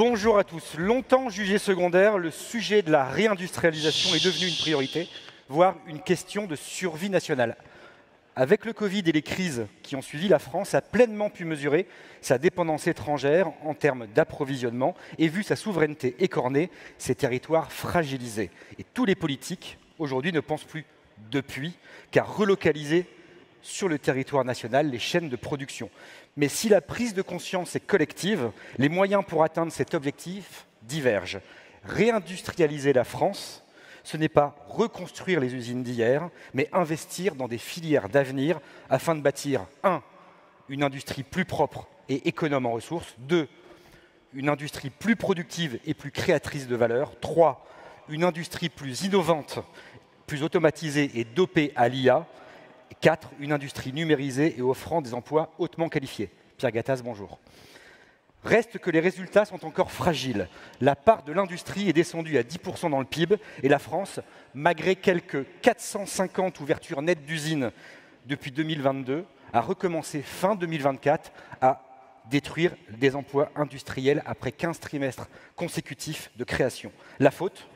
Bonjour à tous. Longtemps jugé secondaire, le sujet de la réindustrialisation est devenu une priorité, voire une question de survie nationale. Avec le Covid et les crises qui ont suivi, la France a pleinement pu mesurer sa dépendance étrangère en termes d'approvisionnement et vu sa souveraineté écornée, ses territoires fragilisés. Et tous les politiques, aujourd'hui, ne pensent plus depuis qu'à relocaliser sur le territoire national les chaînes de production. Mais si la prise de conscience est collective, les moyens pour atteindre cet objectif divergent. Réindustrialiser la France, ce n'est pas reconstruire les usines d'hier, mais investir dans des filières d'avenir afin de bâtir 1. Une industrie plus propre et économe en ressources, 2. Une industrie plus productive et plus créatrice de valeur, 3. Une industrie plus innovante, plus automatisée et dopée à l'IA, 4. Une industrie numérisée et offrant des emplois hautement qualifiés. Pierre Gattaz, bonjour. Reste que les résultats sont encore fragiles. La part de l'industrie est descendue à 10% dans le PIB et la France, malgré quelques 450 ouvertures nettes d'usines depuis 2022, a recommencé fin 2024 à détruire des emplois industriels après 15 trimestres consécutifs de création. La faute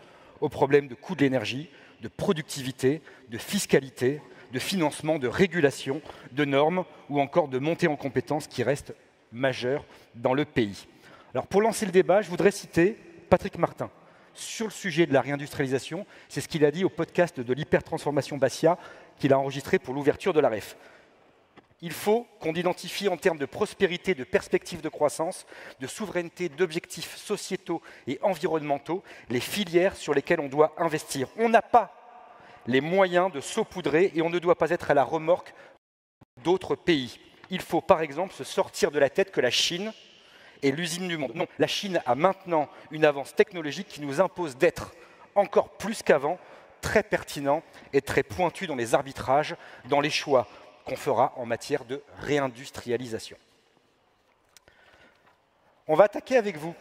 aux problèmes de coût de l'énergie, de productivité, de fiscalité, de financement, de régulation, de normes ou encore de montée en compétences qui restent majeures dans le pays. Alors pour lancer le débat, je voudrais citer Patrick Martin sur le sujet de la réindustrialisation. C'est ce qu'il a dit au podcast de l'hypertransformation Bassia qu'il a enregistré pour l'ouverture de la REF. Il faut qu'on identifie en termes de prospérité, de perspectives de croissance, de souveraineté, d'objectifs sociétaux et environnementaux, les filières sur lesquelles on doit investir. On n'a pas les moyens de saupoudrer et on ne doit pas être à la remorque d'autres pays. Il faut par exemple se sortir de la tête que la Chine est l'usine du monde. Non, la Chine a maintenant une avance technologique qui nous impose d'être encore plus qu'avant très pertinent et très pointu dans les arbitrages, dans les choix qu'on fera en matière de réindustrialisation. On va attaquer avec vous,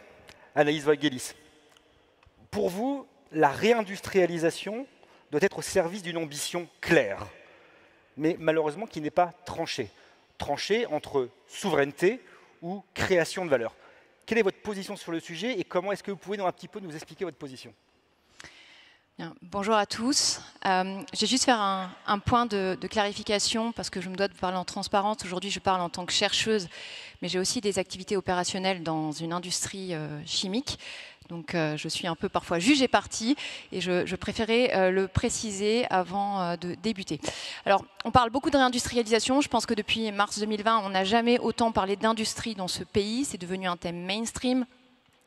Anaïs Vagelis. Pour vous, la réindustrialisation doit être au service d'une ambition claire, mais malheureusement qui n'est pas tranchée. Tranchée entre souveraineté ou création de valeur. Quelle est votre position sur le sujet et comment est-ce que vous pouvez un petit peu nous expliquer votre position ? Bien, bonjour à tous. Je vais juste faire un point de clarification parce que je me dois de parler en transparence. Aujourd'hui, je parle en tant que chercheuse, mais j'ai aussi des activités opérationnelles dans une industrie chimique. Donc, je suis un peu parfois jugée partie et je préférais le préciser avant de débuter. Alors, on parle beaucoup de réindustrialisation. Je pense que depuis mars 2020, on n'a jamais autant parlé d'industrie dans ce pays. C'est devenu un thème mainstream.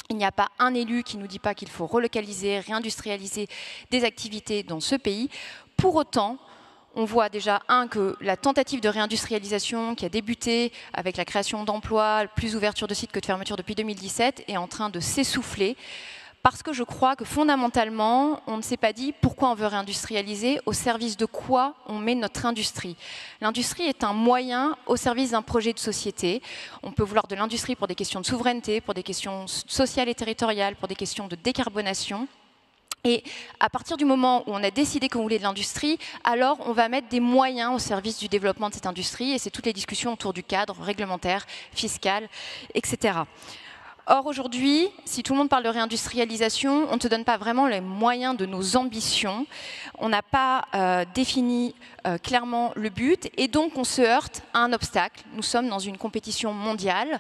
Il n'y a pas un élu qui ne nous dit pas qu'il faut relocaliser, réindustrialiser des activités dans ce pays. Pour autant, on voit déjà, que la tentative de réindustrialisation qui a débuté avec la création d'emplois, plus ouverture de sites que de fermeture depuis 2017, est en train de s'essouffler. Parce que je crois que fondamentalement, on ne s'est pas dit pourquoi on veut réindustrialiser, au service de quoi on met notre industrie. L'industrie est un moyen au service d'un projet de société. On peut vouloir de l'industrie pour des questions de souveraineté, pour des questions sociales et territoriales, pour des questions de décarbonation. Et à partir du moment où on a décidé qu'on voulait de l'industrie, alors on va mettre des moyens au service du développement de cette industrie. Et c'est toutes les discussions autour du cadre réglementaire, fiscal, etc. Or, aujourd'hui, si tout le monde parle de réindustrialisation, on ne te donne pas vraiment les moyens de nos ambitions. On n'a pas défini clairement le but et donc on se heurte à un obstacle. Nous sommes dans une compétition mondiale.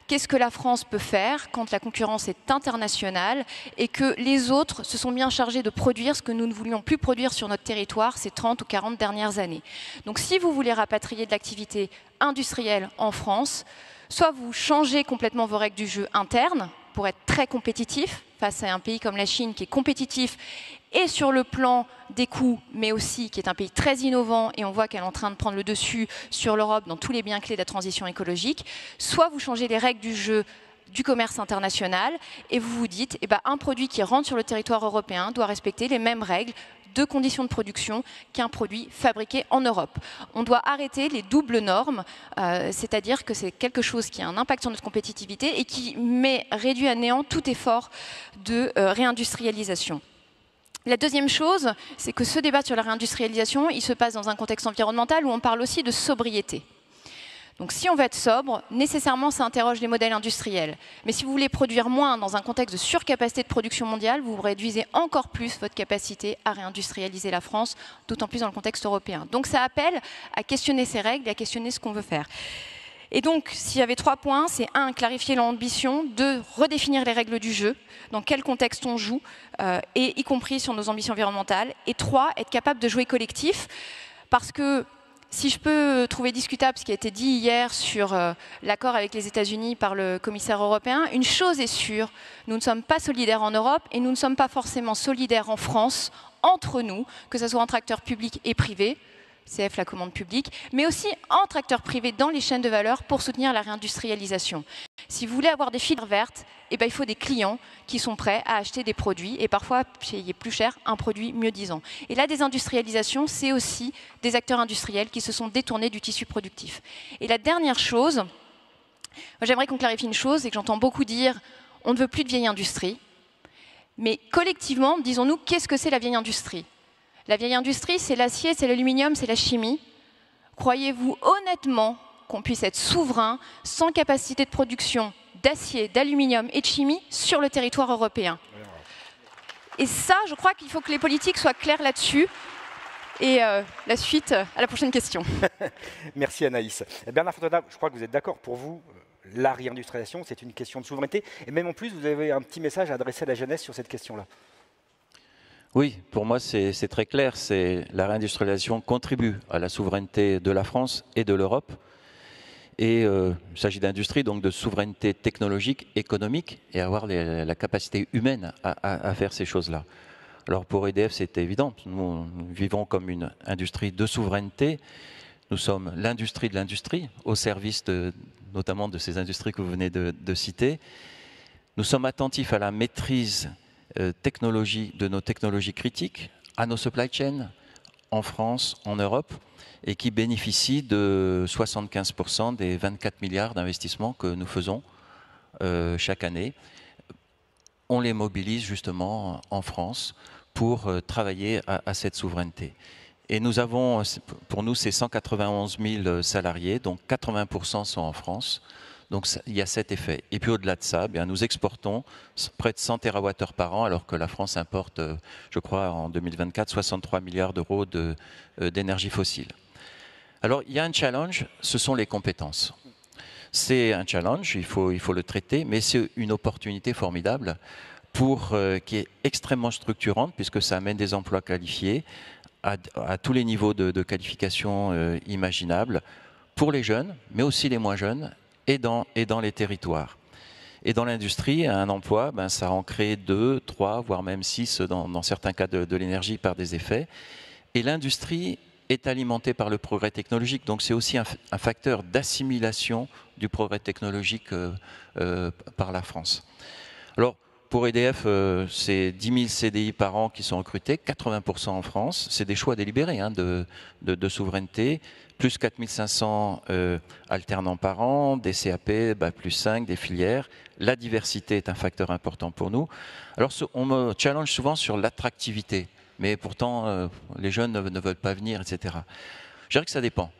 Qu'est-ce que la France peut faire quand la concurrence est internationale et que les autres se sont bien chargés de produire ce que nous ne voulions plus produire sur notre territoire ces 30 ou 40 dernières années. Donc si vous voulez rapatrier de l'activité industrielle en France, soit vous changez complètement vos règles du jeu interne pour être très compétitif face à un pays comme la Chine qui est compétitif et sur le plan des coûts, mais aussi qui est un pays très innovant et on voit qu'elle est en train de prendre le dessus sur l'Europe dans tous les biens clés de la transition écologique, soit vous changez les règles du jeu du commerce international et vous vous dites un produit qui rentre sur le territoire européen doit respecter les mêmes règles de conditions de production qu'un produit fabriqué en Europe. On doit arrêter les doubles normes, c'est-à-dire que c'est quelque chose qui a un impact sur notre compétitivité et qui réduit à néant tout effort de réindustrialisation. La deuxième chose, c'est que ce débat sur la réindustrialisation, il se passe dans un contexte environnemental où on parle aussi de sobriété. Donc si on veut être sobre, nécessairement ça interroge les modèles industriels. Mais si vous voulez produire moins dans un contexte de surcapacité de production mondiale, vous réduisez encore plus votre capacité à réindustrialiser la France, d'autant plus dans le contexte européen. Donc ça appelle à questionner ces règles et à questionner ce qu'on veut faire. Et donc, s'il y avait 3 points, c'est 1, clarifier l'ambition, 2, redéfinir les règles du jeu, dans quel contexte on joue, et y compris sur nos ambitions environnementales, et 3, être capable de jouer collectif, parce que si je peux trouver discutable ce qui a été dit hier sur l'accord avec les États-Unis par le commissaire européen, une chose est sûre, nous ne sommes pas solidaires en Europe et nous ne sommes pas forcément solidaires en France, entre nous, que ce soit entre acteurs publics et privés, CF la commande publique, mais aussi entre acteurs privés dans les chaînes de valeur pour soutenir la réindustrialisation. Si vous voulez avoir des filières vertes, eh ben, il faut des clients qui sont prêts à acheter des produits et parfois payer plus cher un produit mieux disant. Et la désindustrialisation, c'est aussi des acteurs industriels qui se sont détournés du tissu productif. Et la dernière chose, j'aimerais qu'on clarifie une chose, c'est que j'entends beaucoup dire on ne veut plus de vieille industrie, mais collectivement, disons-nous, qu'est-ce que c'est la vieille industrie ? La vieille industrie, c'est l'acier, c'est l'aluminium, c'est la chimie. Croyez-vous honnêtement qu'on puisse être souverain sans capacité de production d'acier, d'aluminium et de chimie sur le territoire européen? Et ça, je crois qu'il faut que les politiques soient clairs là-dessus. Et la suite à la prochaine question. Merci Anaïs. Bernard Fontana, je crois que vous êtes d'accord. Pour vous, la réindustrialisation, c'est une question de souveraineté. Et même en plus, vous avez un petit message à adresser à la jeunesse sur cette question-là. Oui, pour moi c'est très clair, la réindustrialisation contribue à la souveraineté de la France et de l'Europe. Et il s'agit d'industrie, donc de souveraineté technologique, économique, et avoir la capacité humaine à faire ces choses-là. Alors pour EDF, c'est évident, nous vivons comme une industrie de souveraineté, nous sommes l'industrie de l'industrie, au service notamment de ces industries que vous venez de citer. Nous sommes attentifs à la maîtrise de nos technologies critiques, à nos supply chains en France, en Europe, et qui bénéficient de 75% des 24 milliards d'investissements que nous faisons chaque année. On les mobilise justement en France pour travailler à cette souveraineté. Et nous avons, pour nous, c'est 191 000 salariés, donc 80% sont en France. Donc il y a cet effet. Et puis au-delà de ça, bien, nous exportons près de 100 TWh par an, alors que la France importe, je crois, en 2024, 63 milliards d'euros d'énergie fossile. Alors il y a un challenge, ce sont les compétences. C'est un challenge, il faut le traiter, mais c'est une opportunité formidable qui est extrêmement structurante, puisque ça amène des emplois qualifiés à tous les niveaux de qualification imaginables, pour les jeunes, mais aussi les moins jeunes, et dans les territoires. Et dans l'industrie, un emploi, ça en crée 2, 3, voire même 6 dans certains cas de l'énergie par des effets. Et l'industrie est alimentée par le progrès technologique. Donc c'est aussi un facteur d'assimilation du progrès technologique par la France. Alors pour EDF, c'est 10 000 CDI par an qui sont recrutés, 80% en France. C'est des choix délibérés de souveraineté. Plus 4 500 alternants par an, des CAP, plus 5, des filières. La diversité est un facteur important pour nous. Alors on me challenge souvent sur l'attractivité, mais pourtant les jeunes ne veulent pas venir, etc. Je dirais que ça dépend.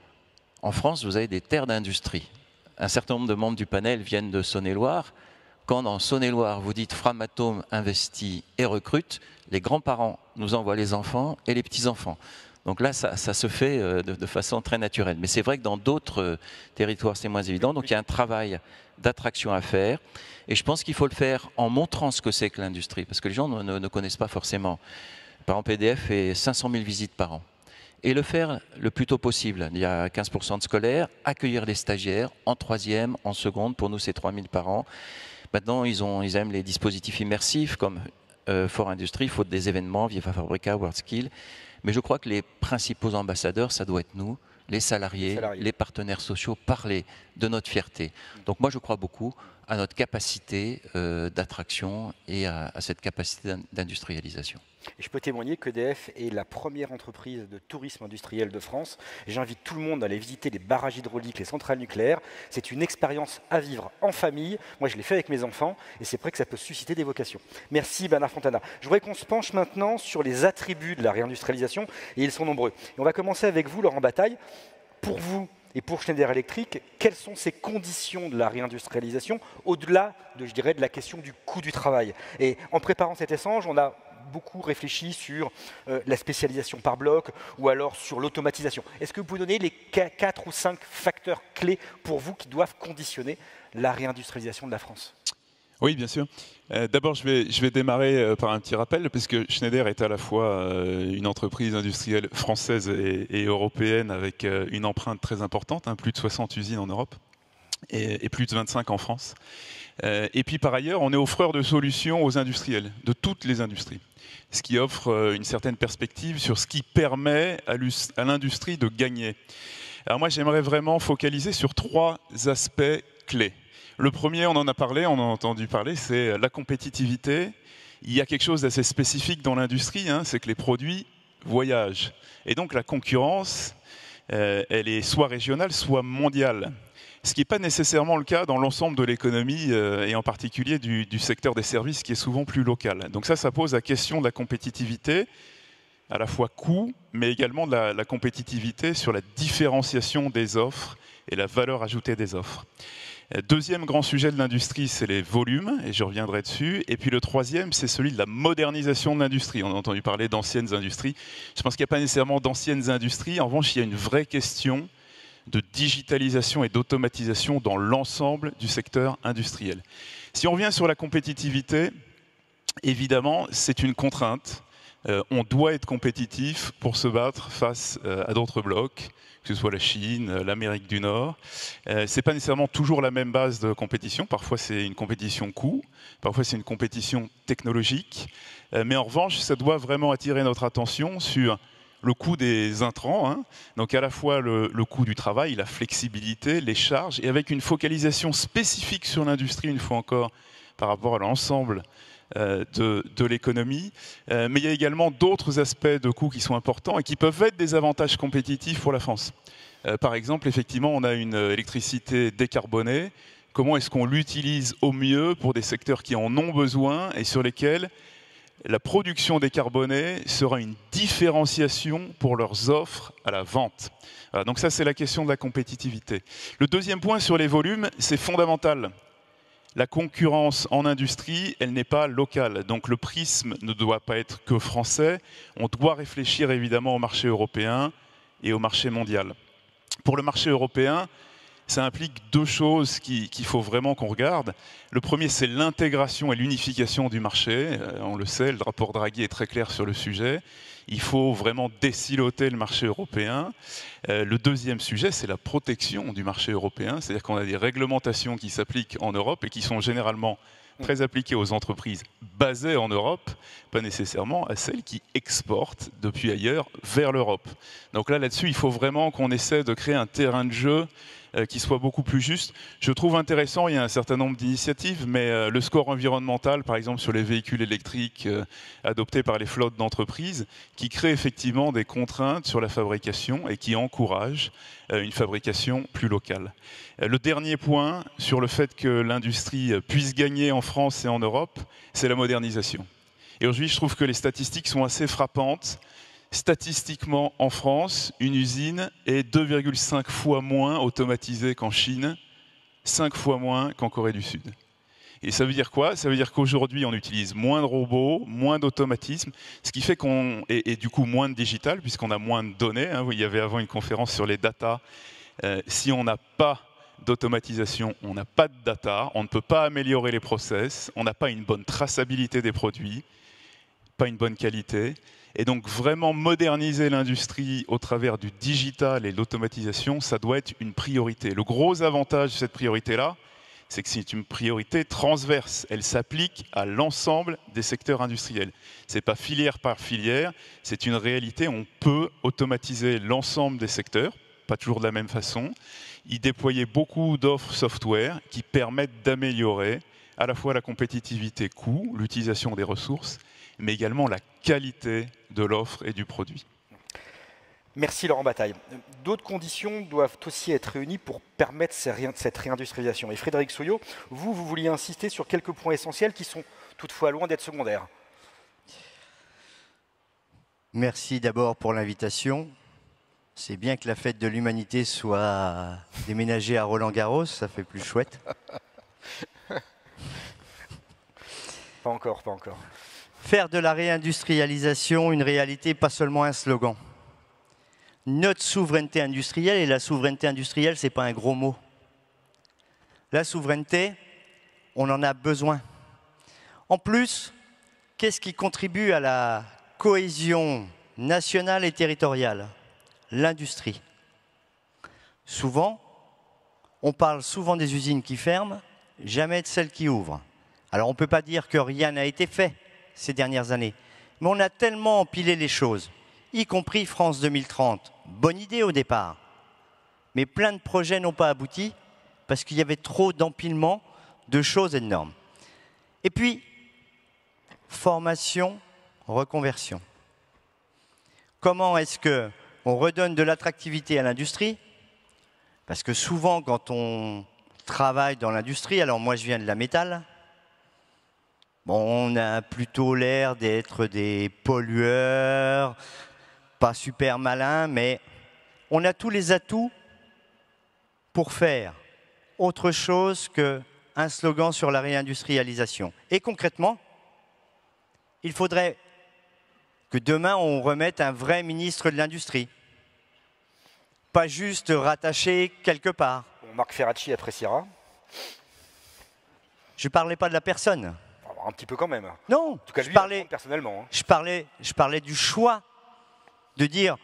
En France, vous avez des terres d'industrie. Un certain nombre de membres du panel viennent de Saône-et-Loire. Quand dans Saône-et-Loire, vous dites Framatome investit et recrute, les grands-parents nous envoient les enfants et les petits-enfants. Donc là, ça se fait de façon très naturelle. Mais c'est vrai que dans d'autres territoires, c'est moins évident. Donc il y a un travail d'attraction à faire. Et je pense qu'il faut le faire en montrant ce que c'est que l'industrie. Parce que les gens ne connaissent pas forcément. Par exemple, EDF fait 500 000 visites par an. Et le faire le plus tôt possible. Il y a 15% de scolaires, accueillir les stagiaires en troisième, en seconde. Pour nous, c'est 3 000 par an. Maintenant, ils aiment les dispositifs immersifs comme Fort Industrie, il faut des événements, Viva Fabrica, WorldSkill. Mais je crois que les principaux ambassadeurs, ça doit être nous, les salariés, les partenaires sociaux, parler de notre fierté. Donc moi, je crois beaucoup à notre capacité d'attraction et à cette capacité d'industrialisation. Et je peux témoigner qu'EDF est la première entreprise de tourisme industriel de France. J'invite tout le monde à aller visiter les barrages hydrauliques, les centrales nucléaires. C'est une expérience à vivre en famille. Moi, je l'ai fait avec mes enfants et c'est vrai que ça peut susciter des vocations. Merci Bernard Fontana. Je voudrais qu'on se penche maintenant sur les attributs de la réindustrialisation et ils sont nombreux. Et on va commencer avec vous, Laurent Bataille. Pour vous, Et pour Schneider Electric, quelles sont ces conditions de la réindustrialisation, au-delà de, je dirais, de la question du coût du travail? Et en préparant cet échange, on a beaucoup réfléchi sur la spécialisation par bloc ou alors sur l'automatisation. Est-ce que vous pouvez donner les 4 ou 5 facteurs clés pour vous qui doivent conditionner la réindustrialisation de la France? Oui, bien sûr. D'abord, je vais démarrer par un petit rappel, parce que Schneider est à la fois une entreprise industrielle française et européenne avec une empreinte très importante, hein, plus de 60 usines en Europe et plus de 25 en France. Et puis par ailleurs, on est offreur de solutions aux industriels, de toutes les industries, ce qui offre une certaine perspective sur ce qui permet à l'industrie de gagner. Alors moi, j'aimerais vraiment focaliser sur 3 aspects clés. Le premier, on en a parlé, on en a entendu parler, c'est la compétitivité. Il y a quelque chose d'assez spécifique dans l'industrie, hein, c'est que les produits voyagent. Et donc la concurrence, elle est soit régionale, soit mondiale. Ce qui n'est pas nécessairement le cas dans l'ensemble de l'économie, et en particulier du secteur des services, qui est souvent plus local. Donc ça pose la question de la compétitivité, à la fois coût, mais également de la compétitivité sur la différenciation des offres et la valeur ajoutée des offres. Deuxième grand sujet de l'industrie, c'est les volumes, et je reviendrai dessus. Et puis le troisième, c'est celui de la modernisation de l'industrie. On a entendu parler d'anciennes industries. Je pense qu'il n'y a pas nécessairement d'anciennes industries. En revanche, il y a une vraie question de digitalisation et d'automatisation dans l'ensemble du secteur industriel. Si on revient sur la compétitivité, évidemment, c'est une contrainte. On doit être compétitif pour se battre face à d'autres blocs, que ce soit la Chine, l'Amérique du Nord. Ce n'est pas nécessairement toujours la même base de compétition. Parfois, c'est une compétition coût, parfois, c'est une compétition technologique. Mais en revanche, ça doit vraiment attirer notre attention sur le coût des intrants, hein. Donc à la fois le coût du travail, la flexibilité, les charges, et avec une focalisation spécifique sur l'industrie, une fois encore, par rapport à l'ensemble de l'économie. Mais il y a également d'autres aspects de coûts qui sont importants et qui peuvent être des avantages compétitifs pour la France. Par exemple, effectivement, on a une électricité décarbonée. Comment est-ce qu'on l'utilise au mieux pour des secteurs qui en ont besoin et sur lesquels la production décarbonée sera une différenciation pour leurs offres à la vente? Voilà, donc ça, c'est la question de la compétitivité. Le deuxième point sur les volumes, c'est fondamental. La concurrence en industrie, elle n'est pas locale. Donc le prisme ne doit pas être que français. On doit réfléchir évidemment au marché européen et au marché mondial. Pour le marché européen, ça implique 2 choses qu'il faut vraiment qu'on regarde. Le premier, c'est l'intégration et l'unification du marché. On le sait, le rapport Draghi est très clair sur le sujet. Il faut vraiment désiloter le marché européen. Le deuxième sujet, c'est la protection du marché européen. C'est-à-dire qu'on a des réglementations qui s'appliquent en Europe et qui sont généralement très appliquées aux entreprises basées en Europe, pas nécessairement à celles qui exportent depuis ailleurs vers l'Europe. Donc là-dessus, il faut vraiment qu'on essaie de créer un terrain de jeu qui soit beaucoup plus juste. Je trouve intéressant, il y a un certain nombre d'initiatives, mais le score environnemental, par exemple sur les véhicules électriques adoptés par les flottes d'entreprises, qui crée effectivement des contraintes sur la fabrication et qui encourage une fabrication plus locale. Le dernier point sur le fait que l'industrie puisse gagner en France et en Europe, c'est la modernisation. Et aujourd'hui, je trouve que les statistiques sont assez frappantes. Statistiquement, en France, une usine est 2,5 fois moins automatisée qu'en Chine, 5 fois moins qu'en Corée du Sud. Et ça veut dire quoi? Ça veut dire qu'aujourd'hui, on utilise moins de robots, moins d'automatisme, ce qui fait qu'on et du coup moins de digital, puisqu'on a moins de données. Hein. Il y avait avant une conférence sur les data. Si on n'a pas d'automatisation, on n'a pas de data, on ne peut pas améliorer les process, on n'a pas une bonne traçabilité des produits, pas une bonne qualité. Et donc vraiment moderniser l'industrie au travers du digital et de l'automatisation, ça doit être une priorité. Le gros avantage de cette priorité-là, c'est que c'est une priorité transverse. Elle s'applique à l'ensemble des secteurs industriels. Ce n'est pas filière par filière, c'est une réalité. On peut automatiser l'ensemble des secteurs, pas toujours de la même façon, y déployer beaucoup d'offres software qui permettent d'améliorer à la fois la compétitivité coût, l'utilisation des ressources, mais également la qualité de l'offre et du produit. Merci Laurent Bataille. D'autres conditions doivent aussi être réunies pour permettre cette réindustrialisation. Et Frédéric Souillot, vous vouliez insister sur quelques points essentiels qui sont toutefois loin d'être secondaires. Merci d'abord pour l'invitation. C'est bien que la fête de l'humanité soit déménagée à Roland-Garros, ça fait plus chouette. Pas encore, pas encore. Faire de la réindustrialisation une réalité, pas seulement un slogan. Notre souveraineté industrielle, et la souveraineté industrielle, ce n'est pas un gros mot. La souveraineté, on en a besoin. En plus, qu'est-ce qui contribue à la cohésion nationale et territoriale? L'industrie. Souvent, on parle souvent des usines qui ferment, jamais de celles qui ouvrent. Alors on ne peut pas dire que rien n'a été fait ces dernières années, mais on a tellement empilé les choses, y compris France 2030. Bonne idée au départ, mais plein de projets n'ont pas abouti parce qu'il y avait trop d'empilement de choses et de normes. Et puis, formation, reconversion. Comment est-ce qu'on redonne de l'attractivité à l'industrie? Parce que souvent, quand on travaille dans l'industrie, alors moi je viens de la métal, bon, on a plutôt l'air d'être des pollueurs, pas super malins, mais on a tous les atouts pour faire autre chose qu'un slogan sur la réindustrialisation. Et concrètement, il faudrait que demain on remette un vrai ministre de l'Industrie. Pas juste rattaché quelque part. Bon, Marc Ferracci appréciera. Je ne parlais pas de la personne. Un petit peu quand même. Non, en tout cas, je lui, parlais personnellement. Hein. Je parlais du choix de dire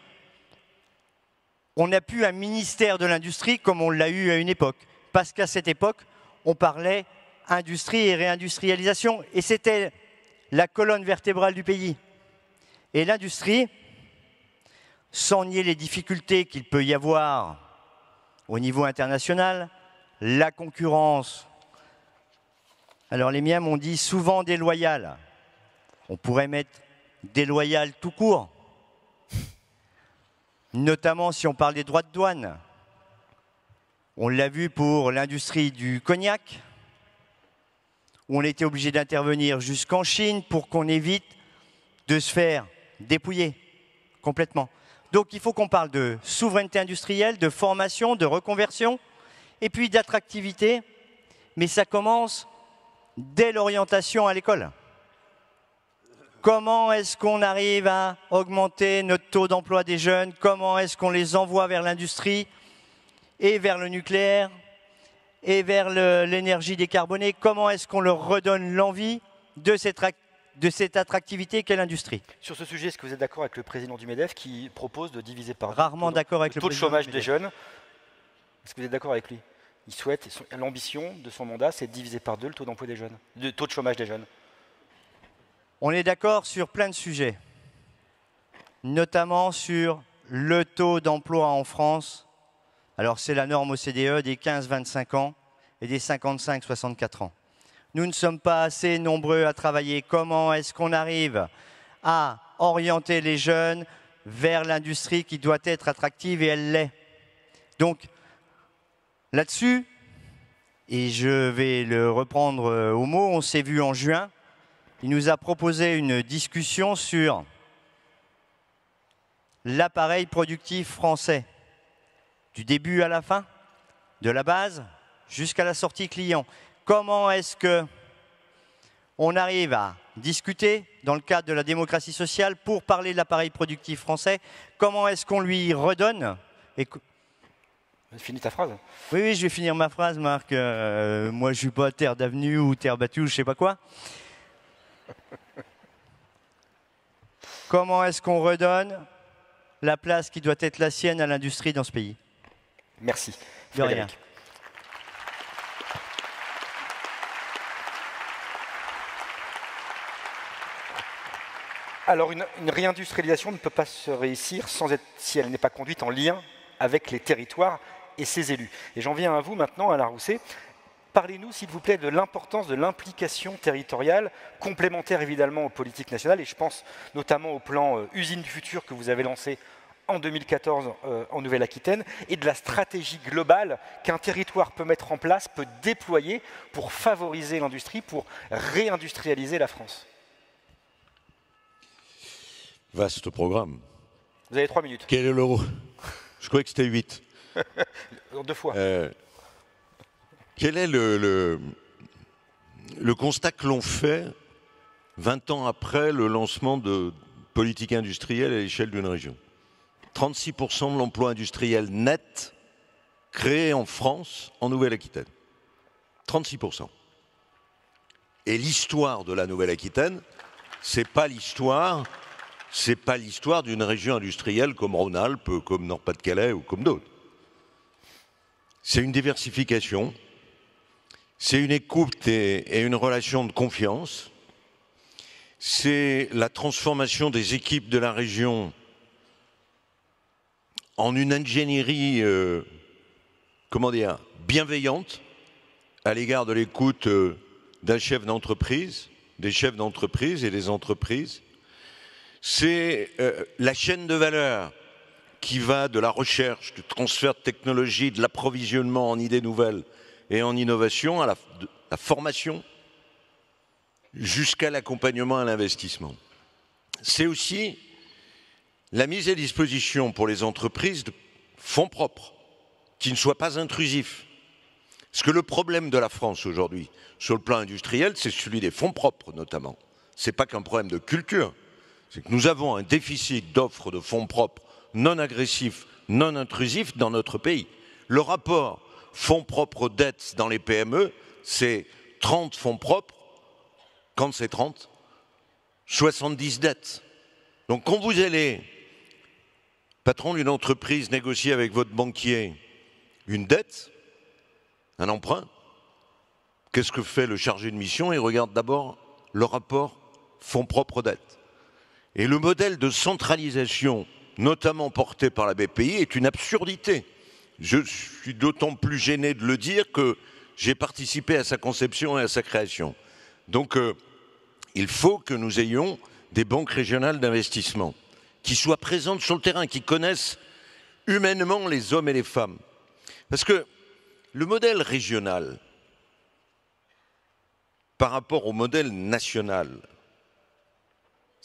on n'a plus un ministère de l'Industrie comme on l'a eu à une époque. Parce qu'à cette époque, on parlait industrie et réindustrialisation. Et c'était la colonne vertébrale du pays. Et l'industrie, sans nier les difficultés qu'il peut y avoir au niveau international, la concurrence. Alors les miens m'ont dit souvent déloyale. On pourrait mettre déloyale tout court, notamment si on parle des droits de douane. On l'a vu pour l'industrie du cognac, où on était obligé d'intervenir jusqu'en Chine pour qu'on évite de se faire dépouiller complètement. Donc il faut qu'on parle de souveraineté industrielle, de formation, de reconversion, et puis d'attractivité, mais ça commence dès l'orientation à l'école. Comment est-ce qu'on arrive à augmenter notre taux d'emploi des jeunes? Comment est-ce qu'on les envoie vers l'industrie et vers le nucléaire et vers l'énergie décarbonée? Comment est-ce qu'on leur redonne l'envie de cette attractivité qu'est l'industrie? Sur ce sujet, est-ce que vous êtes d'accord avec le président du MEDEF qui propose de diviser par Rarement d'accord avec le taux de chômage des jeunes? Est-ce que vous êtes d'accord avec lui? Il souhaite, l'ambition de son mandat, c'est de diviser par 2 le taux d'emploi des jeunes, le taux de chômage des jeunes. On est d'accord sur plein de sujets, notamment sur le taux d'emploi en France. Alors c'est la norme OCDE des 15-25 ans et des 55-64 ans. Nous ne sommes pas assez nombreux à travailler. Comment est-ce qu'on arrive à orienter les jeunes vers l'industrie qui doit être attractive, et elle l'est. Donc là-dessus, et je vais le reprendre au mot, on s'est vu en juin. Il nous a proposé une discussion sur l'appareil productif français, du début à la fin, de la base jusqu'à la sortie client. Comment est-ce qu'on arrive à discuter dans le cadre de la démocratie sociale pour parler de l'appareil productif français? Comment est-ce qu'on lui redonne? Finis ta phrase. Oui, je vais finir ma phrase, Marc. Moi, je ne suis pas terre d'avenue ou terre battue ou je ne sais pas quoi. Comment est-ce qu'on redonne la place qui doit être la sienne à l'industrie dans ce pays? Merci. De rien. Alors, une réindustrialisation ne peut pas se réussir si elle n'est pas conduite en lien avec les territoires et ses élus. Et j'en viens à vous maintenant, Alain Rousset. Parlez-nous, s'il vous plaît, de l'importance de l'implication territoriale, complémentaire évidemment aux politiques nationales, et je pense notamment au plan Usine du futur que vous avez lancé en 2014 en Nouvelle-Aquitaine, et de la stratégie globale qu'un territoire peut mettre en place, peut déployer pour favoriser l'industrie, pour réindustrialiser la France. Vaste programme. Vous avez 3 minutes. Quel est le Je croyais que c'était 8. 2 fois. Quel est le constat que l'on fait 20 ans après le lancement de politique industrielle à l'échelle d'une région? 36% de l'emploi industriel net créé en France, en Nouvelle-Aquitaine. 36%. Et l'histoire de la Nouvelle-Aquitaine, c'est pas l'histoire d'une région industrielle comme Rhône-Alpes, comme Nord-Pas-de-Calais ou comme d'autres. C'est une diversification, c'est une écoute et une relation de confiance, c'est la transformation des équipes de la région en une ingénierie, bienveillante à l'égard de l'écoute d'un chef d'entreprise, des chefs d'entreprise et des entreprises. C'est la chaîne de valeur qui va de la recherche, du transfert de technologie, de l'approvisionnement en idées nouvelles et en innovation, à la formation, jusqu'à l'accompagnement à l'investissement. C'est aussi la mise à disposition pour les entreprises de fonds propres, qui ne soient pas intrusifs. Parce que le problème de la France aujourd'hui, sur le plan industriel, c'est celui des fonds propres notamment. Ce n'est pas qu'un problème de culture, c'est que nous avons un déficit d'offres de fonds propres non agressifs, non intrusifs dans notre pays. Le rapport fonds propres dettes dans les PME, c'est 30 fonds propres, quand c'est 30, 70 dettes. Donc quand vous allez, patron d'une entreprise, négocier avec votre banquier une dette, un emprunt, qu'est-ce que fait le chargé de mission? Il regarde d'abord le rapport fonds propres dettes. Et le modèle de centralisation, notamment porté par la BPI, est une absurdité. Je suis d'autant plus gêné de le dire que j'ai participé à sa conception et à sa création. Donc, il faut que nous ayons des banques régionales d'investissement qui soient présentes sur le terrain, qui connaissent humainement les hommes et les femmes. Parce que le modèle régional, par rapport au modèle national,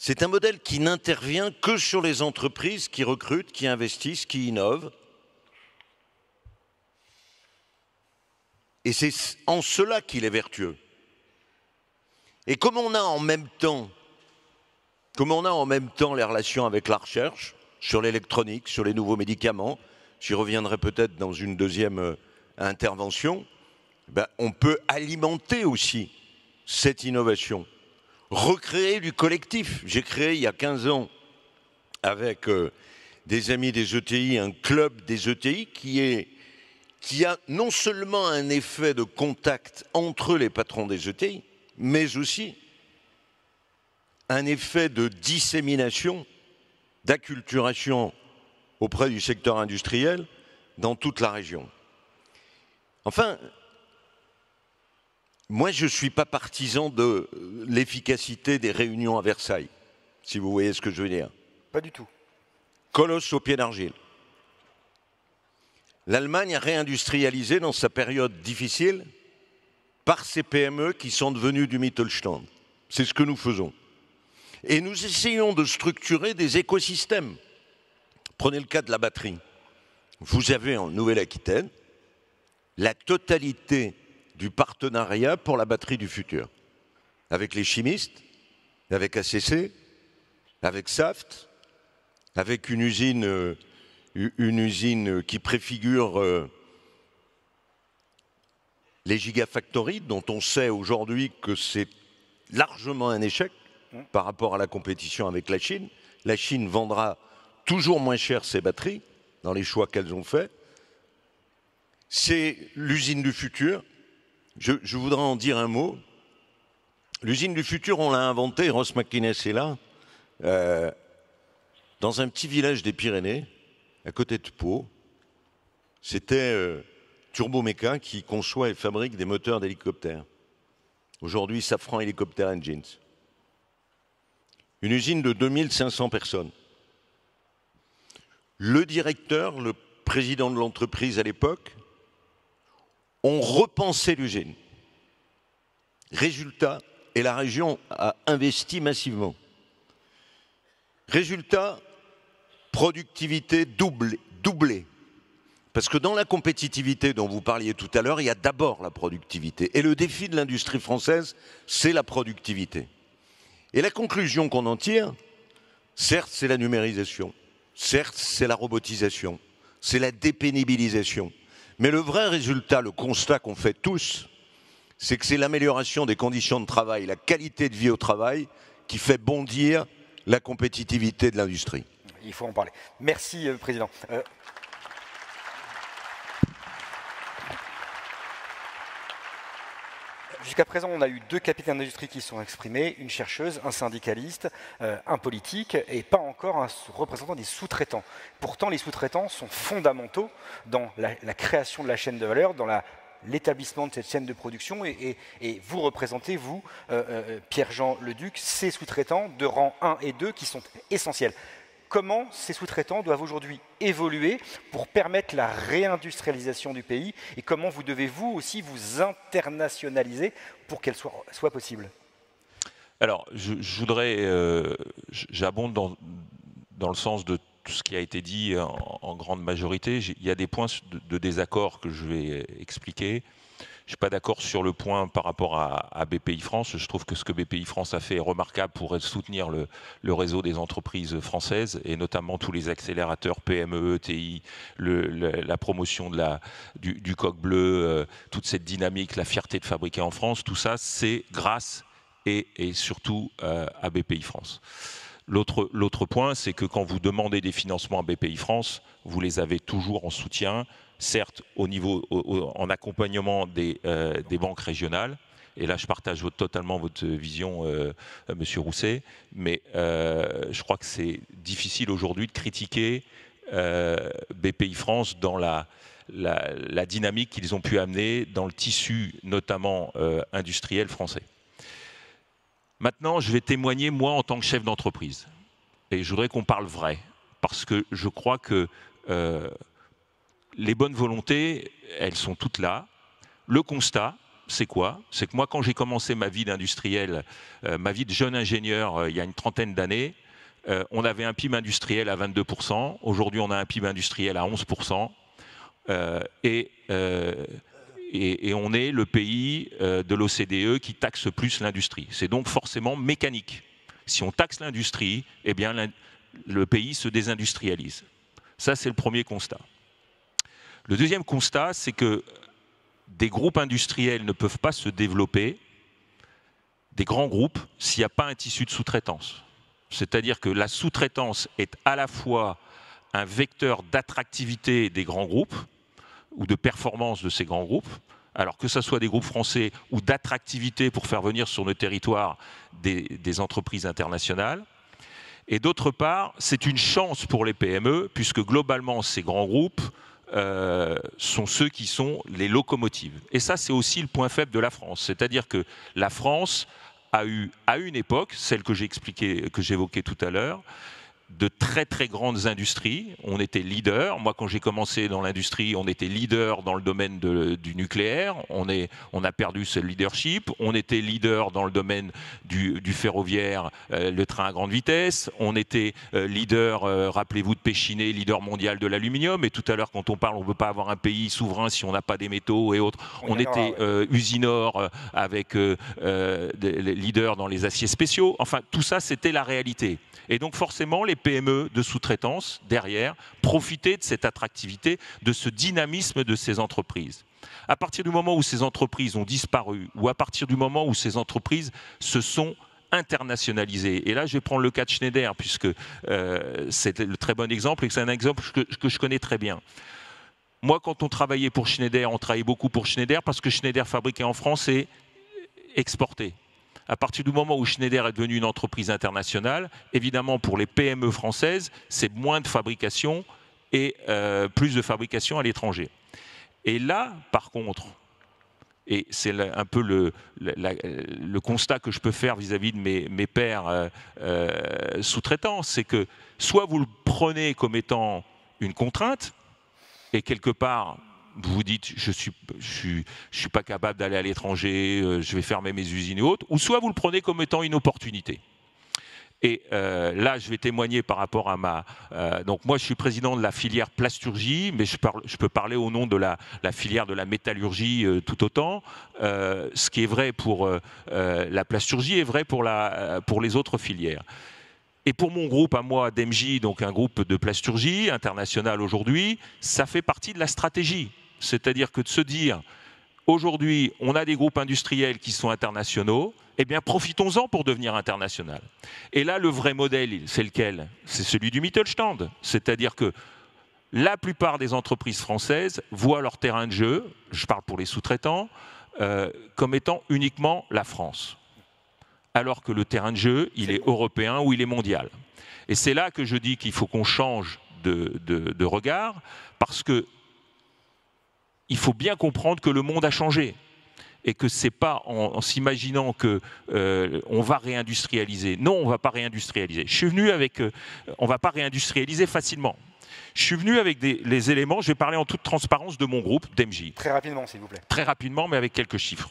c'est un modèle qui n'intervient que sur les entreprises qui recrutent, qui investissent, qui innovent. Et c'est en cela qu'il est vertueux. Et comme on a en même temps les relations avec la recherche, sur l'électronique, sur les nouveaux médicaments, j'y reviendrai peut-être dans une deuxième intervention, on peut alimenter aussi cette innovation, recréer du collectif. J'ai créé il y a 15 ans, avec des amis des ETI, un club des ETI qui a non seulement un effet de contact entre les patrons des ETI, mais aussi un effet de dissémination, d'acculturation auprès du secteur industriel dans toute la région. Enfin, moi je ne suis pas partisan de l'efficacité des réunions à Versailles, si vous voyez ce que je veux dire. Pas du tout. Colosse au pied d'argile. L'Allemagne a réindustrialisé dans sa période difficile par ces PME qui sont devenues du Mittelstand. C'est ce que nous faisons. Et nous essayons de structurer des écosystèmes. Prenez le cas de la batterie. Vous avez en Nouvelle-Aquitaine la totalité du partenariat pour la batterie du futur. Avec les chimistes, avec ACC, avec Saft, avec une usine qui préfigure les gigafactories, dont on sait aujourd'hui que c'est largement un échec par rapport à la compétition avec la Chine. La Chine vendra toujours moins cher ses batteries dans les choix qu'elles ont faits. C'est l'usine du futur. Je voudrais en dire un mot. L'usine du futur, on l'a inventée, Ross McInnes est là, dans un petit village des Pyrénées, à côté de Pau. C'était Turboméca qui conçoit et fabrique des moteurs d'hélicoptères. Aujourd'hui, Safran Helicopter Engines. Une usine de 2500 personnes. Le directeur, le président de l'entreprise à l'époque, ont repensé l'usine. Résultat, et la région a investi massivement. Résultat, productivité doubler. Parce que dans la compétitivité dont vous parliez tout à l'heure, il y a d'abord la productivité. Et le défi de l'industrie française, c'est la productivité. Et la conclusion qu'on en tire, certes, c'est la numérisation, certes, c'est la robotisation, c'est la dépénibilisation. Mais le vrai résultat, le constat qu'on fait tous, c'est que c'est l'amélioration des conditions de travail, la qualité de vie au travail, qui fait bondir la compétitivité de l'industrie. Il faut en parler. Merci, Président. Jusqu'à présent, on a eu 2 capitaines d'industrie qui sont exprimés, une chercheuse, un syndicaliste, un politique, et pas encore un représentant des sous-traitants. Pourtant, les sous-traitants sont fondamentaux dans la création de la chaîne de valeur, dans l'établissement de cette chaîne de production, et vous représentez, vous, Pierre-Jean Leduc, ces sous-traitants de rang 1 et 2 qui sont essentiels. Comment ces sous-traitants doivent aujourd'hui évoluer pour permettre la réindustrialisation du pays, et comment vous devez vous aussi vous internationaliser pour qu'elle soit possible? Alors, je voudrais, j'abonde dans le sens de tout ce qui a été dit en grande majorité. Il y a des points de désaccord que je vais expliquer. Je ne suis pas d'accord sur le point par rapport à BPI France. Je trouve que ce que BPI France a fait est remarquable pour soutenir le réseau des entreprises françaises, et notamment tous les accélérateurs PME, ETI, la promotion du coq bleu, toute cette dynamique, la fierté de fabriquer en France. Tout ça, c'est grâce et surtout à BPI France. L'autre point, c'est que quand vous demandez des financements à BPI France, vous les avez toujours en soutien, certes en accompagnement des banques régionales, et là je partage totalement votre vision, Monsieur Rousset, mais je crois que c'est difficile aujourd'hui de critiquer BPI France dans la dynamique qu'ils ont pu amener dans le tissu notamment industriel français. Maintenant, je vais témoigner, moi, en tant que chef d'entreprise. Et je voudrais qu'on parle vrai, parce que je crois que les bonnes volontés, elles sont toutes là. Le constat, c'est quoi? C'est que moi, quand j'ai commencé ma vie d'industriel, ma vie de jeune ingénieur, il y a une trentaine d'années, on avait un PIB industriel à 22%. Aujourd'hui, on a un PIB industriel à 11%. Et on est le pays de l'OCDE qui taxe plus l'industrie. C'est donc forcément mécanique. Si on taxe l'industrie, eh bien le pays se désindustrialise. Ça, c'est le premier constat. Le deuxième constat, c'est que des groupes industriels ne peuvent pas se développer, des grands groupes, s'il n'y a pas un tissu de sous-traitance. C'est-à-dire que la sous-traitance est à la fois un vecteur d'attractivité des grands groupes, ou de performance de ces grands groupes, alors que ce soit des groupes français ou d'attractivité pour faire venir sur nos territoires des entreprises internationales. Et d'autre part, c'est une chance pour les PME, puisque globalement, ces grands groupes sont ceux qui sont les locomotives. Et ça, c'est aussi le point faible de la France. C'est-à-dire que la France a eu, à une époque, celle que j'évoquais tout à l'heure, de très très grandes industries. On était leader. Moi, quand j'ai commencé dans l'industrie, on était leader dans le domaine du nucléaire. On a perdu ce leadership. On était leader dans le domaine du ferroviaire, le train à grande vitesse. On était leader, rappelez-vous de Péchinet, leader mondial de l'aluminium. Et tout à l'heure, quand on parle, on ne peut pas avoir un pays souverain si on n'a pas des métaux et autres. On était Usinor avec des leaders dans les aciers spéciaux. Enfin, tout ça, c'était la réalité. Et donc forcément, les PME de sous-traitance, derrière, profitaient de cette attractivité, de ce dynamisme de ces entreprises. À partir du moment où ces entreprises ont disparu, ou à partir du moment où ces entreprises se sont internationalisées, et là je vais prendre le cas de Schneider, puisque c'est le très bon exemple, et que c'est un exemple que je connais très bien. Moi, quand on travaillait pour Schneider, on travaillait beaucoup pour Schneider, parce que Schneider fabriquait en France et exportait. À partir du moment où Schneider est devenu une entreprise internationale, évidemment pour les PME françaises, c'est moins de fabrication et plus de fabrication à l'étranger. Et là, par contre, et c'est un peu le constat que je peux faire vis-à-vis de mes pairs sous-traitants, c'est que soit vous le prenez comme étant une contrainte, et quelque part, vous vous dites, je suis pas capable d'aller à l'étranger, je vais fermer mes usines et autres, ou soit vous le prenez comme étant une opportunité. Et là, je vais témoigner par rapport à ma... donc moi, je suis président de la filière plasturgie, mais je peux parler au nom de la filière de la métallurgie tout autant. Ce qui est vrai pour la plasturgie est vrai pour les autres filières. Et pour mon groupe, à moi, DEMJ, donc un groupe de plasturgie international aujourd'hui, ça fait partie de la stratégie. C'est-à-dire que de se dire, aujourd'hui, on a des groupes industriels qui sont internationaux, eh bien, profitons-en pour devenir international. Et là, le vrai modèle, c'est lequel? C'est celui du Mittelstand. C'est-à-dire que la plupart des entreprises françaises voient leur terrain de jeu, je parle pour les sous-traitants, comme étant uniquement la France. Alors que le terrain de jeu, il est européen ou il est mondial. Et c'est là que je dis qu'il faut qu'on change de regard, parce que il faut bien comprendre que le monde a changé. Et que ce n'est pas en s'imaginant qu'on va réindustrialiser. Non, on ne va pas réindustrialiser. Je suis venu avec... on ne va pas réindustrialiser facilement. Je suis venu avec les éléments, je vais parler en toute transparence de mon groupe, DEMJ. Très rapidement, s'il vous plaît. Très rapidement, mais avec quelques chiffres.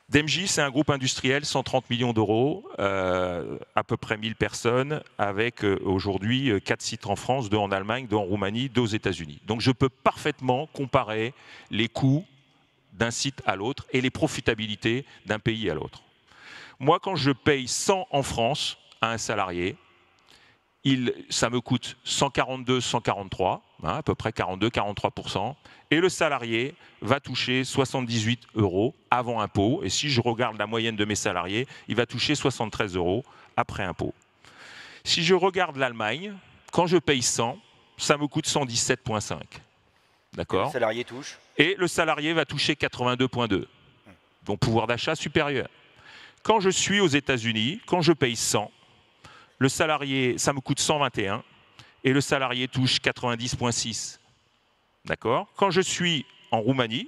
DEMJ, c'est un groupe industriel, 130 millions d'euros, à peu près 1000 personnes, avec aujourd'hui 4 sites en France, 2 en Allemagne, 2 en Roumanie, 2 aux États-Unis. Donc je peux parfaitement comparer les coûts d'un site à l'autre et les profitabilités d'un pays à l'autre. Moi, quand je paye 100 en France à un salarié, ça me coûte 142, 143, hein, à peu près 42-43%, et le salarié va toucher 78 € avant impôt, et si je regarde la moyenne de mes salariés, il va toucher 73 € après impôt. Si je regarde l'Allemagne, quand je paye 100, ça me coûte 117,5. D'accord ? Le salarié touche. Et le salarié va toucher 82,2. Donc pouvoir d'achat supérieur. Quand je suis aux États-Unis, quand je paye 100, le salarié, ça me coûte 121 et le salarié touche 90,6. D'accord ? Quand je suis en Roumanie,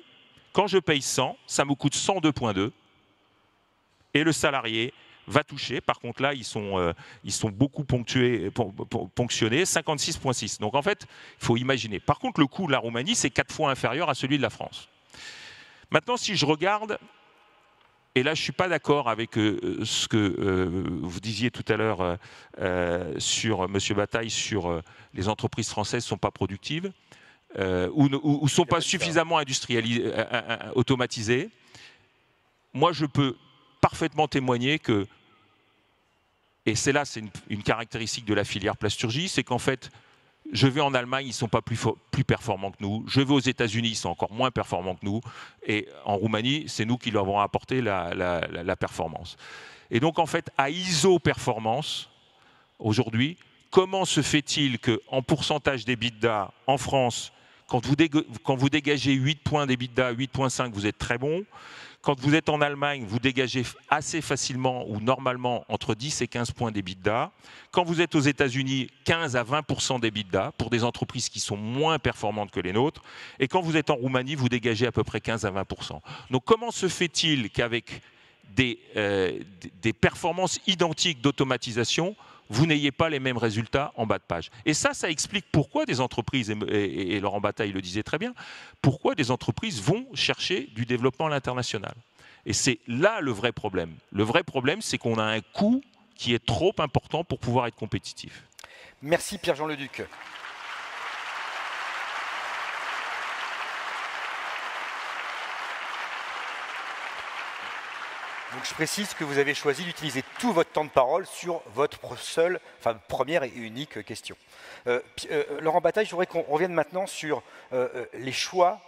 quand je paye 100, ça me coûte 102,2 et le salarié va toucher, par contre là, ils sont beaucoup ponctionnés, 56,6. Donc en fait, il faut imaginer. Par contre, le coût de la Roumanie, c'est 4 fois inférieur à celui de la France. Maintenant, si je regarde, et là je ne suis pas d'accord avec ce que vous disiez tout à l'heure sur Monsieur Bataille, sur les entreprises françaises ne sont pas productives, ou ne sont pas suffisamment automatisées. Moi, je peux parfaitement témoigner que, et c'est là, c'est une caractéristique de la filière plasturgie, c'est qu'en fait, je vais en Allemagne, ils ne sont pas plus performants que nous. Je vais aux États-Unis, ils sont encore moins performants que nous. Et en Roumanie, c'est nous qui leur avons apporté la performance. Et donc, en fait, à ISO performance, aujourd'hui, comment se fait-il qu'en pourcentage d'EBITDA en France, quand vous dégagez 8 points d'EBITDA, 8,5, vous êtes très bon. Quand vous êtes en Allemagne, vous dégagez assez facilement ou normalement entre 10 et 15 points d'EBITDA. Quand vous êtes aux États-Unis, 15 à 20% d'EBITDA pour des entreprises qui sont moins performantes que les nôtres. Et quand vous êtes en Roumanie, vous dégagez à peu près 15 à 20%. Donc comment se fait-il qu'avec des performances identiques d'automatisation, vous n'ayez pas les mêmes résultats en bas de page? Et ça explique pourquoi des entreprises, et Laurent Bataille le disait très bien, pourquoi des entreprises vont chercher du développement à l'international. Et c'est là le vrai problème. Le vrai problème, c'est qu'on a un coût qui est trop important pour pouvoir être compétitif. Merci Pierre-Jean Leduc. Donc je précise que vous avez choisi d'utiliser tout votre temps de parole sur votre première et unique question. Laurent Bataille, je voudrais qu'on revienne maintenant sur les choix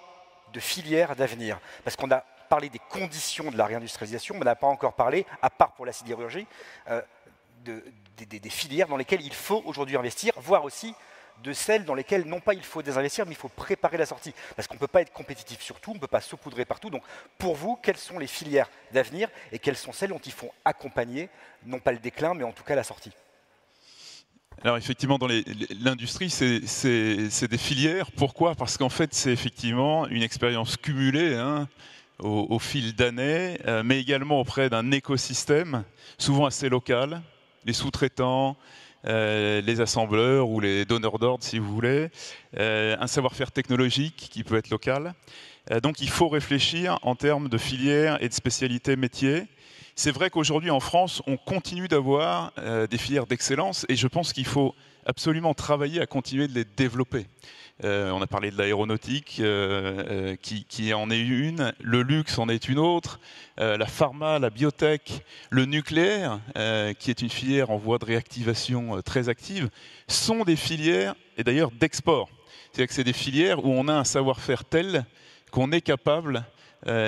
de filières d'avenir. Parce qu'on a parlé des conditions de la réindustrialisation, mais on n'a pas encore parlé, à part pour la sidérurgie, des filières dans lesquelles il faut aujourd'hui investir, voire aussi de celles dans lesquelles, non pas il faut désinvestir, mais il faut préparer la sortie. Parce qu'on ne peut pas être compétitif sur tout, on ne peut pas saupoudrer partout. Donc, pour vous, quelles sont les filières d'avenir et quelles sont celles dont il faut accompagner, non pas le déclin, mais en tout cas la sortie? Alors effectivement, dans l'industrie, c'est des filières. Pourquoi? Parce qu'en fait, c'est effectivement une expérience cumulée hein, au fil d'années, mais également auprès d'un écosystème, souvent assez local, les sous-traitants, les assembleurs ou les donneurs d'ordre si vous voulez, un savoir-faire technologique qui peut être local. Donc il faut réfléchir en termes de filières et de spécialités métiers C'est vrai qu'aujourd'hui en France, on continue d'avoir des filières d'excellence et je pense qu'il faut absolument travailler à continuer de les développer. On a parlé de l'aéronautique qui en est une, le luxe en est une autre, la pharma, la biotech, le nucléaire, qui est une filière en voie de réactivation très active, sont des filières, et d'ailleurs d'export. C'est-à-dire que c'est des filières où on a un savoir-faire tel qu'on est capable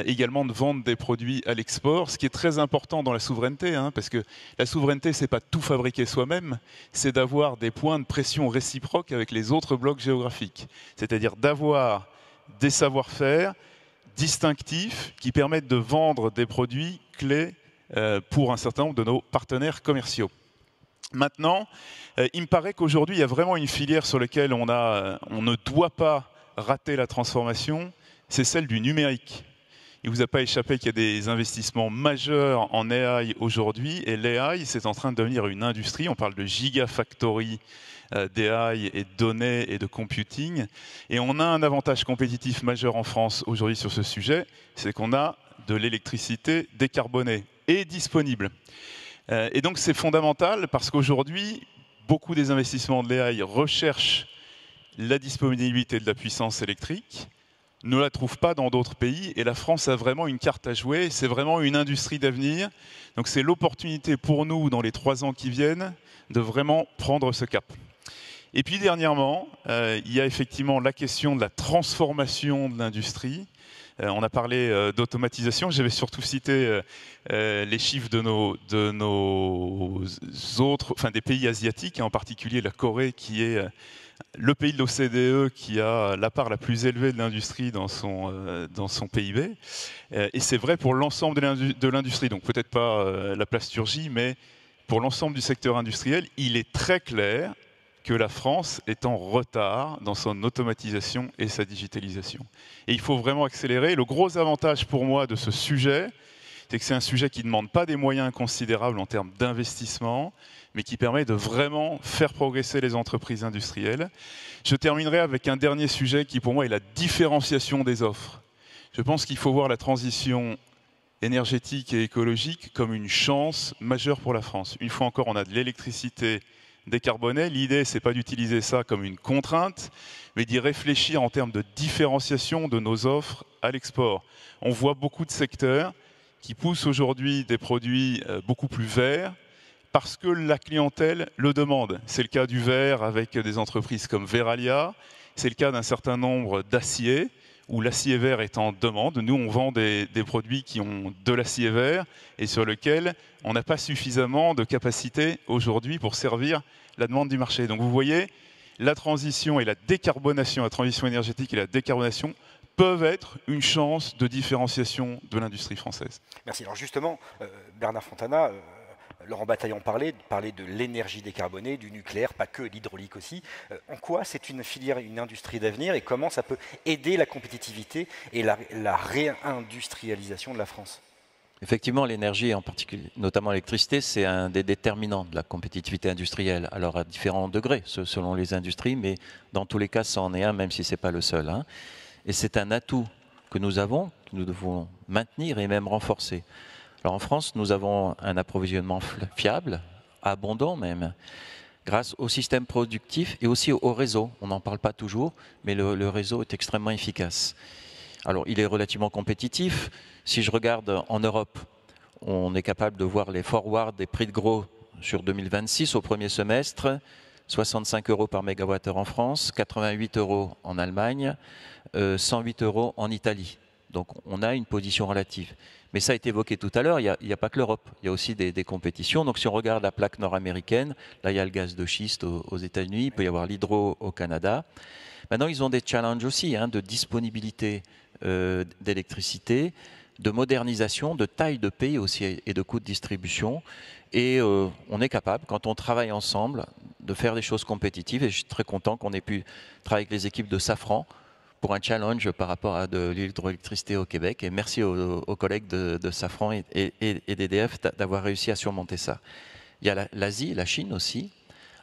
également de vendre des produits à l'export, ce qui est très important dans la souveraineté, parce que la souveraineté, c'est pas tout fabriquer soi-même, c'est d'avoir des points de pression réciproques avec les autres blocs géographiques. C'est-à-dire d'avoir des savoir-faire distinctifs qui permettent de vendre des produits clés pour un certain nombre de nos partenaires commerciaux. Maintenant, il me paraît qu'aujourd'hui, il y a vraiment une filière sur laquelle on ne doit pas rater la transformation, c'est celle du numérique. Il ne vous a pas échappé qu'il y a des investissements majeurs en AI aujourd'hui, et l'AI, c'est en train de devenir une industrie. On parle de gigafactory d'AI et de données et de computing. Et on a un avantage compétitif majeur en France aujourd'hui sur ce sujet, c'est qu'on a de l'électricité décarbonée et disponible. Et donc c'est fondamental parce qu'aujourd'hui, beaucoup des investissements de l'AI recherchent la disponibilité de la puissance électrique, ne la trouve pas dans d'autres pays et la France a vraiment une carte à jouer, c'est vraiment une industrie d'avenir. Donc c'est l'opportunité pour nous dans les 3 ans qui viennent de vraiment prendre ce cap. Et puis dernièrement, il y a effectivement la question de la transformation de l'industrie. On a parlé d'automatisation, j'avais surtout cité les chiffres de nos autres, enfin des pays asiatiques, en particulier la Corée qui est le pays de l'OCDE qui a la part la plus élevée de l'industrie dans son PIB. Et c'est vrai pour l'ensemble de l'industrie, donc peut-être pas la plasturgie, mais pour l'ensemble du secteur industriel, il est très clair que la France est en retard dans son automatisation et sa digitalisation. Et il faut vraiment accélérer. Le gros avantage pour moi de ce sujet, c'est que c'est un sujet qui ne demande pas des moyens considérables en termes d'investissement, mais qui permet de vraiment faire progresser les entreprises industrielles. Je terminerai avec un dernier sujet qui pour moi est la différenciation des offres. Je pense qu'il faut voir la transition énergétique et écologique comme une chance majeure pour la France. Une fois encore, on a de l'électricité décarbonée. L'idée, ce n'est pas d'utiliser ça comme une contrainte, mais d'y réfléchir en termes de différenciation de nos offres à l'export. On voit beaucoup de secteurs qui poussent aujourd'hui des produits beaucoup plus verts, parce que la clientèle le demande. C'est le cas du verre avec des entreprises comme Veralia, c'est le cas d'un certain nombre d'aciers, où l'acier vert est en demande. Nous, on vend des produits qui ont de l'acier vert et sur lesquels on n'a pas suffisamment de capacité aujourd'hui pour servir la demande du marché. Donc vous voyez, la transition et la décarbonation, la transition énergétique et la décarbonation peuvent être une chance de différenciation de l'industrie française. Merci. Alors justement, Bernard Fontana, Laurent Bataillon parlait de l'énergie décarbonée, du nucléaire, pas que, l'hydraulique aussi. En quoi c'est une filière, une industrie d'avenir et comment ça peut aider la compétitivité et la réindustrialisation de la France? Effectivement, l'énergie, en particulier, notamment l'électricité, c'est un des déterminants de la compétitivité industrielle. Alors à différents degrés, selon les industries, mais dans tous les cas, ça en est un, même si ce n'est pas le seul. Et c'est un atout que nous avons, que nous devons maintenir et même renforcer. Alors en France, nous avons un approvisionnement fiable, abondant même, grâce au système productif et aussi au réseau. On n'en parle pas toujours, mais le réseau est extrêmement efficace. Alors il est relativement compétitif. Si je regarde en Europe, on est capable de voir les forwards des prix de gros sur 2026 au premier semestre, 65 € par mégawattheure en France, 88 € en Allemagne, 108 € en Italie. Donc on a une position relative. Mais ça a été évoqué tout à l'heure, il n'y a pas que l'Europe, il y a aussi des compétitions. Donc si on regarde la plaque nord-américaine, là il y a le gaz de schiste aux États-Unis, il peut y avoir l'hydro au Canada. Maintenant ils ont des challenges aussi de disponibilité d'électricité, de modernisation, de taille de pays aussi et de coûts de distribution. Et on est capable, quand on travaille ensemble, de faire des choses compétitives. Et je suis très content qu'on ait pu travailler avec les équipes de Safran pour un challenge par rapport à de l'hydroélectricité au Québec. Et merci aux collègues de Safran et d'EDF d'avoir réussi à surmonter ça. Il y a l'Asie, la Chine aussi.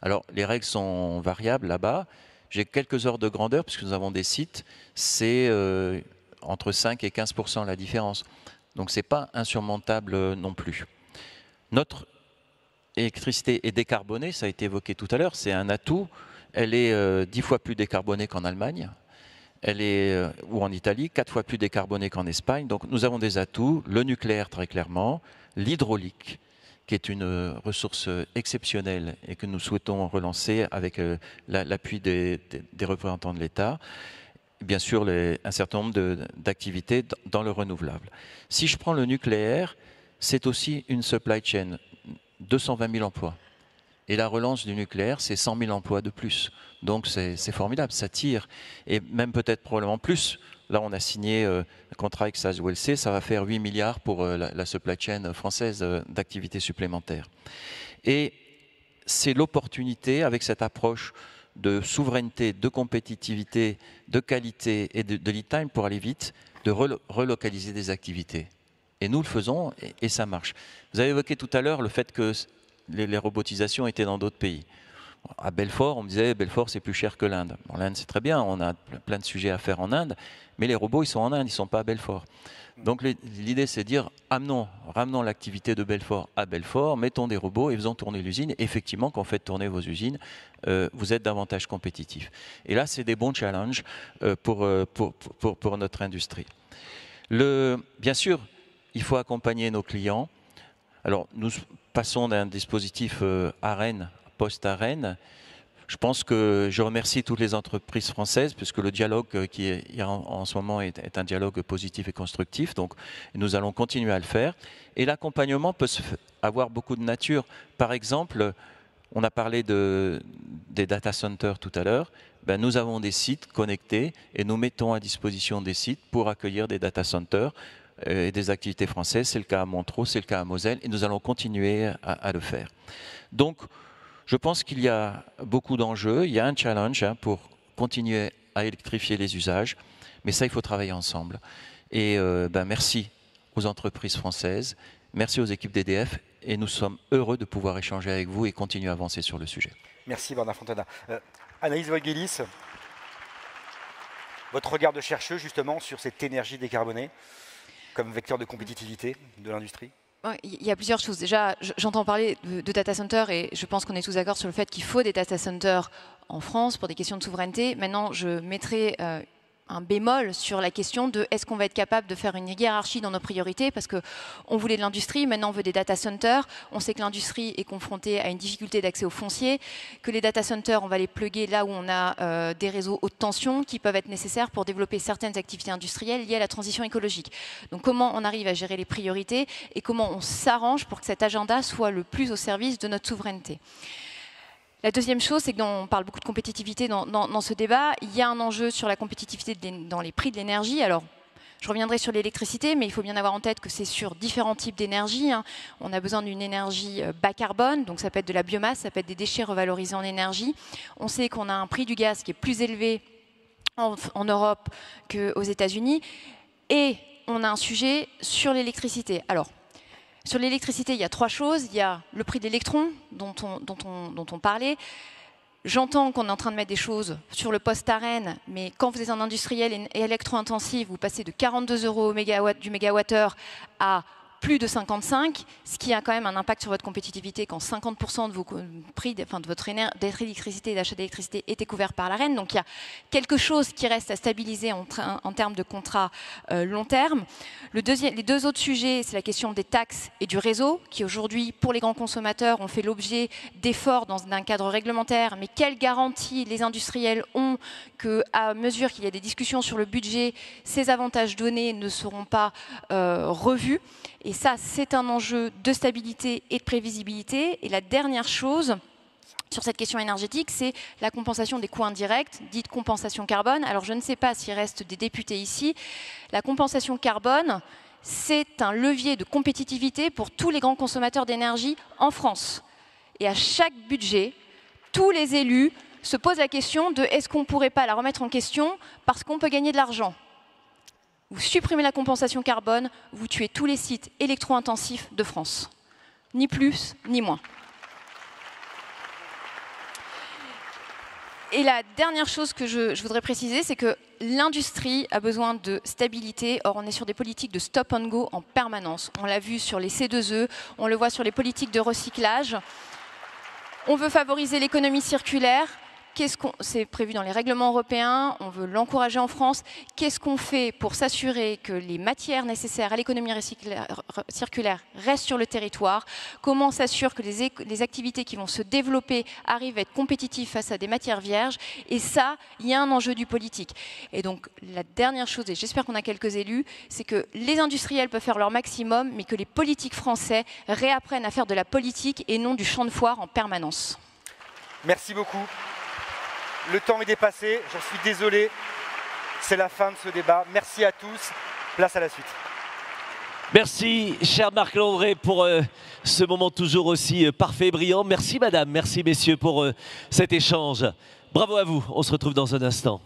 Alors, les règles sont variables là-bas. J'ai quelques ordres de grandeur, puisque nous avons des sites. C'est entre 5 et 15% la différence. Donc, ce n'est pas insurmontable non plus. Notre électricité est décarbonée, ça a été évoqué tout à l'heure, c'est un atout. Elle est 10 fois plus décarbonée qu'en Allemagne, ou en Italie, 4 fois plus décarbonée qu'en Espagne. Donc nous avons des atouts, le nucléaire très clairement, l'hydraulique, qui est une ressource exceptionnelle et que nous souhaitons relancer avec l'appui des représentants de l'État. Bien sûr, un certain nombre d'activités dans le renouvelable. Si je prends le nucléaire, c'est aussi une supply chain, 220 000 emplois. Et la relance du nucléaire, c'est 100 000 emplois de plus. Donc c'est formidable, ça tire. Et même peut-être probablement plus. Là, on a signé un contrat avec SAS-ULC, ça va faire 8 milliards pour la supply chain française d'activités supplémentaires. Et c'est l'opportunité, avec cette approche de souveraineté, de compétitivité, de qualité et de lead time pour aller vite, de relocaliser des activités. Et nous le faisons et ça marche. Vous avez évoqué tout à l'heure le fait que les robotisations étaient dans d'autres pays. À Belfort, on me disait Belfort c'est plus cher que l'Inde. Bon, l'Inde c'est très bien, on a plein de sujets à faire en Inde, mais les robots ils sont en Inde, ils ne sont pas à Belfort. Donc l'idée c'est de dire ramenons l'activité de Belfort à Belfort, mettons des robots et faisons tourner l'usine. Effectivement, quand vous faites tourner vos usines, vous êtes davantage compétitif. Et là c'est des bons challenges pour notre industrie. Bien sûr, il faut accompagner nos clients. Alors nous passons d'un dispositif ARENH post-ARENH. Je pense que je remercie toutes les entreprises françaises puisque le dialogue qui est en ce moment est un dialogue positif et constructif. Donc nous allons continuer à le faire. Et l'accompagnement peut avoir beaucoup de nature. Par exemple, on a parlé des data centers tout à l'heure. Ben, nous avons des sites connectés et nous mettons à disposition des sites pour accueillir des data centers et des activités françaises. C'est le cas à Montreux, c'est le cas à Moselle et nous allons continuer à le faire. Donc, je pense qu'il y a beaucoup d'enjeux, il y a un challenge pour continuer à électrifier les usages, mais ça, il faut travailler ensemble. Et merci aux entreprises françaises, merci aux équipes d'EDF, et nous sommes heureux de pouvoir échanger avec vous et continuer à avancer sur le sujet. Merci Bernard Fontana. Anaïs Voigelis, votre regard de chercheuse justement sur cette énergie décarbonée comme vecteur de compétitivité de l'industrie ? Il y a plusieurs choses. Déjà, j'entends parler de data centers et je pense qu'on est tous d'accord sur le fait qu'il faut des data centers en France pour des questions de souveraineté. Maintenant, je mettrai un bémol sur la question de est-ce qu'on va être capable de faire une hiérarchie dans nos priorités parce qu'on voulait de l'industrie, maintenant on veut des data centers. On sait que l'industrie est confrontée à une difficulté d'accès au foncier, que les data centers, on va les plugger là où on a des réseaux haute tension qui peuvent être nécessaires pour développer certaines activités industrielles liées à la transition écologique. Donc comment on arrive à gérer les priorités et comment on s'arrange pour que cet agenda soit le plus au service de notre souveraineté. La deuxième chose, c'est qu'on parle beaucoup de compétitivité dans ce débat. Il y a un enjeu sur la compétitivité dans les prix de l'énergie. Alors, je reviendrai sur l'électricité, mais il faut bien avoir en tête que c'est sur différents types d'énergie. On a besoin d'une énergie bas carbone, donc ça peut être de la biomasse, ça peut être des déchets revalorisés en énergie. On sait qu'on a un prix du gaz qui est plus élevé en Europe qu'aux États-Unis. Et on a un sujet sur l'électricité. Alors, sur l'électricité, il y a trois choses. Il y a le prix de l'électron dont on parlait. J'entends qu'on est en train de mettre des choses sur le post-ARENH, mais quand vous êtes un industriel et électro-intensif, vous passez de 42 € du mégawattheure à plus de 55, ce qui a quand même un impact sur votre compétitivité quand 50% de vos prix, de votre électricité et d'achat d'électricité était couvert par l'ARENH. Donc il y a quelque chose qui reste à stabiliser en termes de contrat long terme. Les deux autres sujets, c'est la question des taxes et du réseau, qui aujourd'hui, pour les grands consommateurs, ont fait l'objet d'efforts dans un cadre réglementaire. Mais quelles garanties les industriels ont qu'à mesure qu'il y a des discussions sur le budget, ces avantages donnés ne seront pas revus? Et ça, c'est un enjeu de stabilité et de prévisibilité. Et la dernière chose sur cette question énergétique, c'est la compensation des coûts indirects, dite compensation carbone. Alors, je ne sais pas s'il reste des députés ici. La compensation carbone, c'est un levier de compétitivité pour tous les grands consommateurs d'énergie en France. Et à chaque budget, tous les élus se posent la question de est-ce qu'on ne pourrait pas la remettre en question parce qu'on peut gagner de l'argent? Vous supprimez la compensation carbone, vous tuez tous les sites électro-intensifs de France. Ni plus, ni moins. Et la dernière chose que je voudrais préciser, c'est que l'industrie a besoin de stabilité. Or, on est sur des politiques de stop and go en permanence. On l'a vu sur les C2E, on le voit sur les politiques de recyclage. On veut favoriser l'économie circulaire. C'est prévu dans les règlements européens, on veut l'encourager en France. Qu'est-ce qu'on fait pour s'assurer que les matières nécessaires à l'économie circulaire restent sur le territoire? Comment on s'assure que les activités qui vont se développer arrivent à être compétitives face à des matières vierges? Et ça, il y a un enjeu du politique. Et donc, la dernière chose, et j'espère qu'on a quelques élus, c'est que les industriels peuvent faire leur maximum, mais que les politiques français réapprennent à faire de la politique et non du champ de foire en permanence. Merci beaucoup. Le temps est dépassé, j'en suis désolé. C'est la fin de ce débat. Merci à tous. Place à la suite. Merci, cher Marc Landré, pour ce moment toujours aussi parfait et brillant. Merci, madame. Merci, messieurs, pour cet échange. Bravo à vous. On se retrouve dans un instant.